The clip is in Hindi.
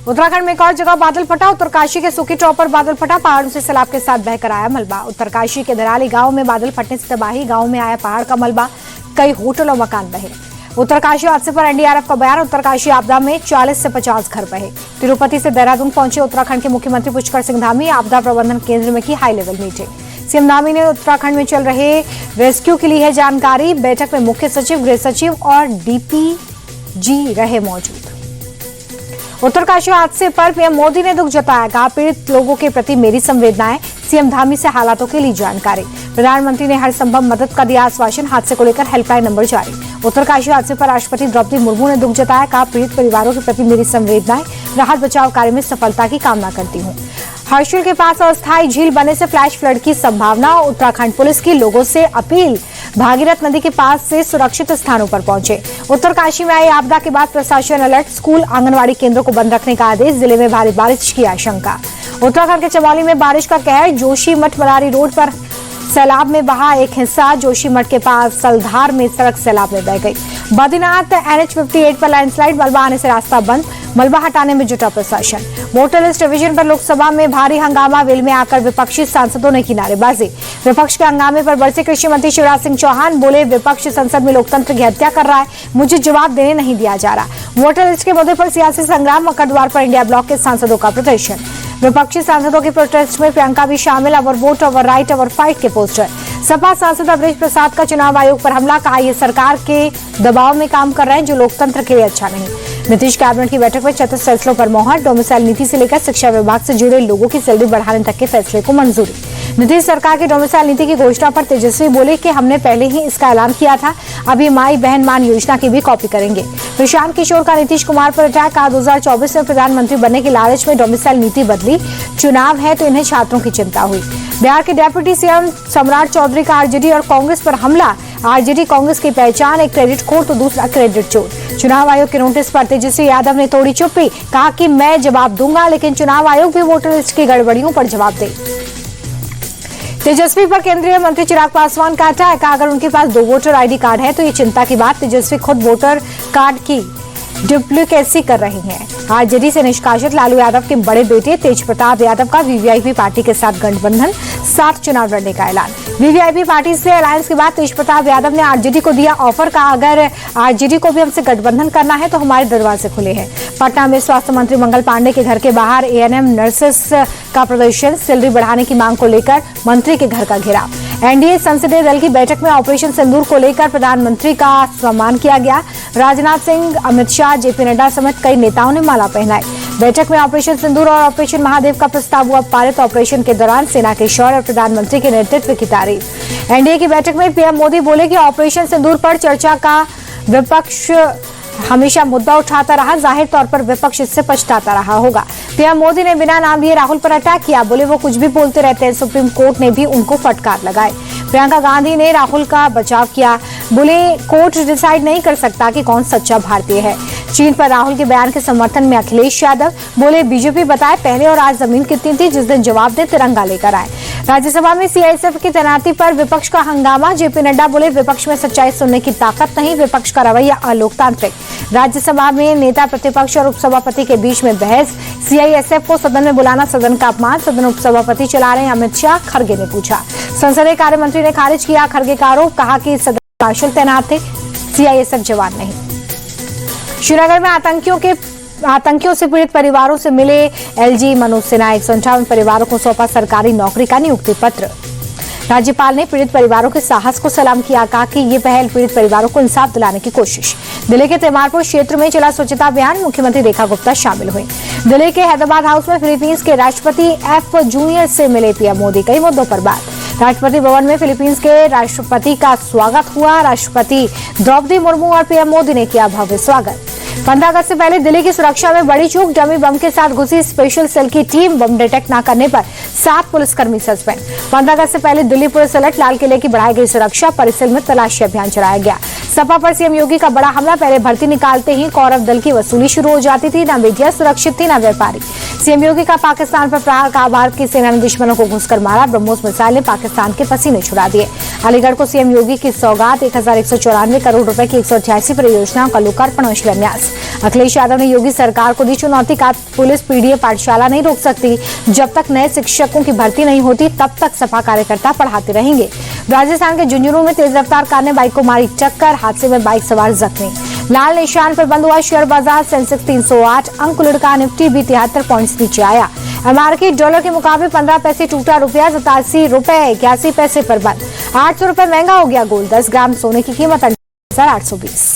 उत्तराखंड में एक और जगह बादल फटा। उत्तरकाशी के सुकी टॉप पर बादल फटा, पहाड़ों से सैलाब के साथ बहकर आया मलबा। उत्तरकाशी के धराली गांव में बादल फटने से तबाही, गांव में आया पहाड़ का मलबा, कई होटल और मकान बहे। उत्तरकाशी हादसे पर एनडीआरएफ का बयान। उत्तरकाशी आपदा में 40 से 50 घर बहे। तिरुपति से देहरादून पहुंचे उत्तराखंड के मुख्यमंत्री पुष्कर सिंह धामी। आपदा प्रबंधन केंद्र में की high level meeting. CM Dhami ने उत्तराखंड में चल रहे रेस्क्यू की ली है जानकारी। बैठक में मुख्य सचिव, गृह सचिव और डीपीजी रहे मौजूद। उत्तरकाशी हादसे पर पीएम मोदी ने दुख जताया, कहा पीड़ित लोगों के प्रति मेरी संवेदनाएं। सीएम धामी से हालातों की ली जानकारी। प्रधानमंत्री ने हर संभव मदद का दिया आश्वासन। हादसे को लेकर हेल्पलाइन नंबर जारी। उत्तरकाशी हादसे पर राष्ट्रपति द्रौपदी मुर्मू ने दुख जताया, कहा पीड़ित परिवारों के प्रति मेरी संवेदनाएं। राहत बचाव कार्य में सफलता की कामना करती हूँ। हर्षिल के पास अस्थायी झील बनने से फ्लैश फ्लड की संभावना। उत्तराखंड पुलिस की लोगों से अपील, भागीरथ नदी के पास से सुरक्षित स्थानों पर पहुंचे। उत्तरकाशी में आई आपदा के बाद प्रशासन अलर्ट, स्कूल आंगनवाड़ी केंद्रों को बंद रखने का आदेश। जिले में भारी बारिश की आशंका। उत्तराखंड के चमोली में बारिश का कहर। जोशीमठ मलारी रोड पर सैलाब में बहा एक हिस्सा। जोशीमठ के पास सलधार में सड़क सैलाब में बह गई। बद्रीनाथ NH58 पर लैंडस्लाइड, मलबा आने से रास्ता बंद। मलबा हटाने में जुटा प्रशासन। वोटर लिस्ट रिवीजन पर लोकसभा में भारी हंगामा। वेल में आकर विपक्षी सांसदों ने की नारेबाजी। विपक्ष के हंगामे पर बरसे कृषि मंत्री शिवराज सिंह चौहान। बोले विपक्ष संसद में लोकतंत्र की हत्या कर रहा है, मुझे जवाब देने नहीं दिया जा रहा। वोटर लिस्ट के मुद्दे पर सियासी संग्राम। मकड़द्वार पर इंडिया ब्लॉक के सांसदों का प्रदर्शन। विपक्षी सांसदों के प्रोटेस्ट में प्रियंका भी शामिल। Our vote, our right, our fight के पोस्टर। सपा सांसद अवधेश प्रसाद का चुनाव आयोग पर हमला, कहा ये सरकार के दबाव में काम कर रहे हैं जो लोकतंत्र के लिए अच्छा नहीं। नीतीश कैबिनेट की बैठक में 34 फैसलों पर मोहर। डोमिसाइल नीति से लेकर शिक्षा विभाग से जुड़े लोगों की सैलरी बढ़ाने तक के फैसले को मंजूरी। नीतीश सरकार की डोमिसाइल नीति की घोषणा पर तेजस्वी बोले कि हमने पहले ही इसका ऐलान किया था, अभी माई बहन मान योजना की भी कॉपी करेंगे। प्रशांत किशोर का नीतीश कुमार पर अटैक, कहा 2024 में प्रधानमंत्री बनने के लालच में डोमिसाइल नीति बदली, चुनाव है तो इन्हें छात्रों की चिंता हुई। बिहार के डेप्यूटी सीएम सम्राट चौधरी का आरजेडी और कांग्रेस पर हमला। आरजेडी कांग्रेस की पहचान, एक क्रेडिट खोर तो दूसरा क्रेडिट चोर। चुनाव आयोग के नोटिस पर तेजस्वी यादव ने तोड़ी चुप्पी, कहा कि मैं जवाब दूंगा लेकिन चुनाव आयोग भी वोटर लिस्ट की गड़बड़ियों पर जवाब दे। तेजस्वी पर केंद्रीय मंत्री चिराग पासवान का अटैक, कहा अगर उनके पास 2 वोटर आईडी कार्ड है तो ये चिंता की बात। तेजस्वी खुद वोटर कार्ड की डुप्लीकेसी कर रही हैं। आरजेडी से निष्कासित लालू यादव के बड़े बेटे तेज प्रताप यादव का वीवीआईपी पार्टी के साथ गठबंधन, 7 चुनाव लड़ने का ऐलान। वीवीआईपी पार्टी से अलायंस के बाद तेज प्रताप यादव ने आरजेडी को दिया ऑफर, का अगर आरजेडी को भी हमसे गठबंधन करना है तो हमारे दरवाजे खुले हैं। पटना में स्वास्थ्य मंत्री मंगल पांडे के घर के बाहर एएनएम नर्सेस का प्रदर्शन। सैलरी बढ़ाने की मांग को लेकर मंत्री के घर का घेराव। एनडीए संसदीय दल की बैठक में ऑपरेशन सिंदूर को लेकर प्रधानमंत्री का सम्मान किया गया। राजनाथ सिंह, अमित शाह, जेपी नड्डा समेत कई नेताओं ने माला पहनाई। बैठक में ऑपरेशन सिंदूर और ऑपरेशन महादेव का प्रस्ताव हुआ पारित। ऑपरेशन के दौरान सेना के शौर्य और प्रधानमंत्री के नेतृत्व की तारीफ। एनडीए की बैठक में पीएम मोदी बोले कि ऑपरेशन सिंदूर पर चर्चा का विपक्ष हमेशा मुद्दा उठाता रहा, जाहिर तौर पर विपक्ष इससे पछताता रहा होगा। पीएम मोदी ने बिना नाम लिए राहुल पर अटैक किया, बोले वो कुछ भी बोलते रहते हैं। सुप्रीम कोर्ट ने भी उनको फटकार लगाए। प्रियंका गांधी ने राहुल का बचाव किया, बोले कोर्ट डिसाइड नहीं कर सकता कि कौन सच्चा भारतीय है। चीन पर राहुल के बयान के समर्थन में अखिलेश यादव बोले बीजेपी बताए पहले और आज जमीन कितनी थी, जिस दिन जवाब दे तिरंगा लेकर आए। राज्यसभा में सीआईएसएफ की तैनाती पर विपक्ष का हंगामा। जेपी नड्डा बोले विपक्ष में सच्चाई सुनने की ताकत नहीं, विपक्ष का रवैया अलोकतांत्रिक। राज्यसभा में नेता प्रतिपक्ष और उपसभापति के बीच में बहस। सीआईएसएफ को सदन में बुलाना सदन का अपमान, सदन उपसभापति चला रहे अमित शाह, खड़गे ने पूछा। संसदीय कार्य मंत्री ने खारिज किया खड़गे का आरोप, कहा कि सदन मार्शल तैनात थे, सीआईएसएफ जवान नहीं। श्रीनगर में आतंकियों से पीड़ित परिवारों से मिले एलजी मनोज सिन्हा। 158 परिवारों को सौंपा सरकारी नौकरी का नियुक्ति पत्र। राज्यपाल ने पीड़ित परिवारों के साहस को सलाम किया, कहा कि ये पहल पीड़ित परिवारों को इंसाफ दिलाने की कोशिश। दिल्ली के तिमारपुर क्षेत्र में चला स्वच्छता अभियान, मुख्यमंत्री रेखा गुप्ता शामिल हुई। दिल्ली के हैदराबाद हाउस में फिलीपींस के राष्ट्रपति एफ जूनियर से मिले पीएम मोदी, कई मुद्दों पर बात। राष्ट्रपति भवन में फिलीपींस के राष्ट्रपति का स्वागत हुआ। राष्ट्रपति द्रौपदी मुर्मू और पीएम मोदी ने किया भव्य स्वागत। 15 अगस्त से पहले दिल्ली की सुरक्षा में बड़ी चूक, डमी बम के साथ घुसी स्पेशल सेल की टीम, बम डिटेक्ट न करने पर 7 पुलिसकर्मी सस्पेंड। 15 अगस्त से पहले दिल्ली पुलिस अलर्ट, लाल किले की बढ़ाई गई सुरक्षा, परिसर में तलाशी अभियान चलाया गया। सपा पर सीएम योगी का बड़ा हमला, पहले भर्ती निकालते ही कौरव दल की वसूली शुरू हो जाती थी, न मीडिया सुरक्षित थी न व्यापारी। सीएम योगी का पाकिस्तान पर प्रहार, कहा भारत की सेना ने दुश्मनों को घुसकर मारा, ब्रह्मोस मिसाइल ने पाकिस्तान के पसीने छुड़ा दिए। अलीगढ़ को सीएम योगी की सौगात 1194 करोड़ रुपए की 188 परियोजनाओं का लोकार्पण और शिलान्यास। अखिलेश यादव ने योगी सरकार को दी चुनौती, का पुलिस पीडीए पाठशाला नहीं रोक सकती, जब तक नए शिक्षकों की भर्ती नहीं होती तब तक सपा कार्यकर्ता पढ़ाते रहेंगे। राजस्थान के झुंझुनू में तेज रफ्तार कार ने बाइक को मारी टक्कर, हादसे में बाइक सवार जख्मी। लाल निशान पर बंद हुआ शेयर बाजार, सेंसेक्स 308 अंक लुढ़का, निफ्टी भी 73 पॉइंट्स नीचे आया। अमेरिकी डॉलर के मुकाबले 15 पैसे टूटा, रुपया 87 रुपए 81 पैसे पर बंद। 800 रुपए महंगा हो गया गोल्ड, 10 ग्राम सोने की कीमत 8,820।